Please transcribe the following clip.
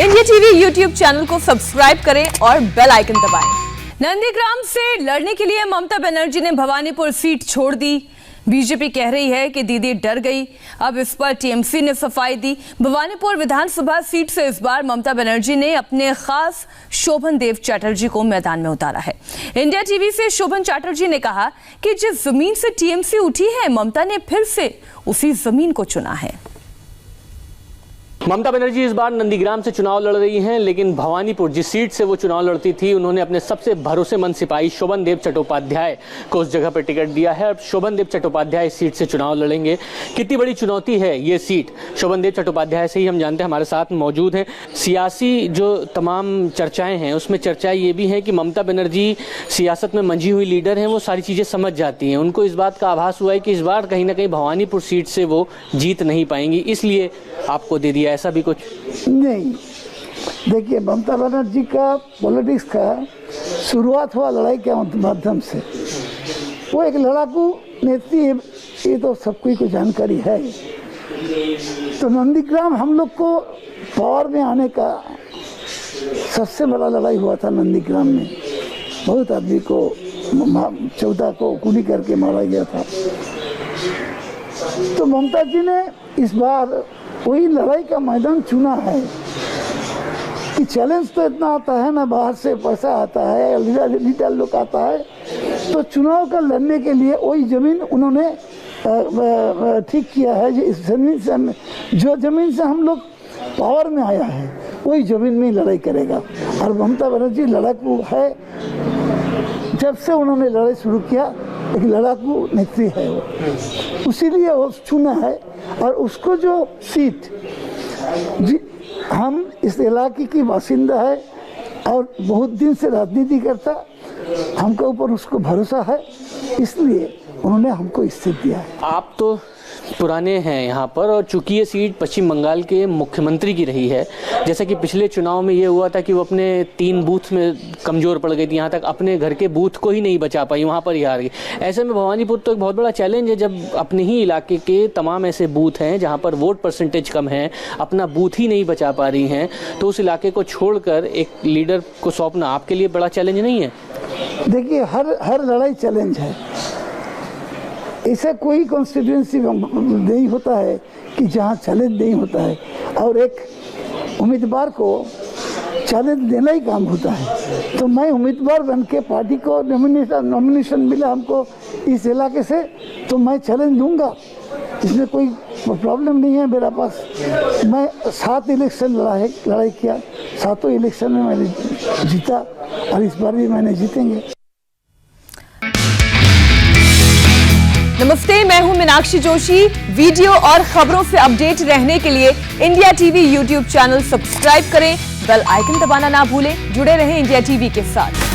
India TV YouTube channel को subscribe करें और बेल आइकन दबाएं। नंदीग्राम से लड़ने के लिए ममता बनर्जी ने भवानीपुर सीट छोड़ दी। बीजेपी कह रही है कि दीदी डर गई। अब इस पर टीएमसी ने सफाई दी। भवानीपुर विधानसभा सीट से इस बार ममता बनर्जी ने अपने खास शोभन देव चैटर्जी को मैदान में उतारा है। इंडिया टीवी से शोभन चैटर्जी ने कहा कि जिस जमीन से टीएमसी उठी है, ममता ने फिर से उसी जमीन को चुना है। ममता बनर्जी इस बार नंदीग्राम से चुनाव लड़ रही हैं, लेकिन भवानीपुर जिस सीट से वो चुनाव लड़ती थी, उन्होंने अपने सबसे भरोसेमंद सिपाही शोभन देव चट्टोपाध्याय को उस जगह पर टिकट दिया है। अब शोभन देव चट्टोपाध्याय इस सीट से चुनाव लड़ेंगे। कितनी बड़ी चुनौती है ये सीट, शोभन देव चट्टोपाध्याय से ही हम जानते हैं। हमारे साथ मौजूद हैं। सियासी जो तमाम चर्चाएं हैं, उसमें चर्चा ये भी है कि ममता बनर्जी सियासत में मंझी हुई लीडर हैं, वो सारी चीज़ें समझ जाती हैं। उनको इस बात का आभास हुआ है कि इस बार कहीं ना कहीं भवानीपुर सीट से वो जीत नहीं पाएंगी, इसलिए आपको दे दिया। ऐसा भी कुछ नहीं। देखिए, ममता बनर्जी का पॉलिटिक्स का शुरुआत हुआ लड़ाई के माध्यम से। वो एक लड़ाकू नेत्री है, ये तो सबको को जानकारी है। तो नंदीग्राम हम लोग को पावर में आने का सबसे बड़ा लड़ाई हुआ था। नंदीग्राम में बहुत आदमी को 14 को गोली करके मारा गया था। तो ममता जी ने इस बार वही लड़ाई का मैदान चुना है कि चैलेंज तो इतना आता है ना, बाहर से पैसा आता है, लीडर लोग आता है, तो चुनाव का लड़ने के लिए वही जमीन उन्होंने ठीक किया है। इस जमीन से, जो जमीन से हम लोग पावर में आया है, वही जमीन में लड़ाई करेगा। और ममता बनर्जी लड़ाकू है, जब से उन्होंने लड़ाई शुरू किया, एक लड़ाकू नेत्री है वो, उसीलिए वो चुना है। और उसको जो सीट, हम इस इलाके की बासिंदा है और बहुत दिन से राजनीति करता, हमको ऊपर उसको भरोसा है, इसलिए उन्होंने हमको इस सीट दिया है। आप तो पुराने हैं यहाँ पर, और चूंकि ये सीट पश्चिम बंगाल के मुख्यमंत्री की रही है, जैसा कि पिछले चुनाव में ये हुआ था कि वो अपने 3 बूथ में कमज़ोर पड़ गई थी, यहाँ तक अपने घर के बूथ को ही नहीं बचा पाई, वहाँ पर ही हार गई। ऐसे में भवानीपुर तो एक बहुत बड़ा चैलेंज है, जब अपने ही इलाके के तमाम ऐसे बूथ हैं जहाँ पर वोट परसेंटेज कम है, अपना बूथ ही नहीं बचा पा रही हैं, तो उस इलाके को छोड़कर एक लीडर को सौंपना आपके लिए बड़ा चैलेंज नहीं है? देखिए, हर लड़ाई चैलेंज है। ऐसा कोई कॉन्स्टिट्यूएंसी नहीं होता है कि जहाँ चैलेंज नहीं होता है, और एक उम्मीदवार को चैलेंज देना ही काम होता है। तो मैं उम्मीदवार बन के पार्टी को नॉमिनेशन मिला हमको इस इलाके से, तो मैं चैलेंज दूंगा, इसमें कोई प्रॉब्लम नहीं है मेरा पास। मैं 7 इलेक्शन लड़ाई किया, 7 इलेक्शन में मैंने जीता, और इस बार भी मैंने जीतेंगे। नमस्ते, मैं हूं मीनाक्षी जोशी। वीडियो और खबरों से अपडेट रहने के लिए India TV YouTube channel subscribe करें, बेल आइकन दबाना ना भूलें। जुड़े रहें इंडिया टीवी के साथ।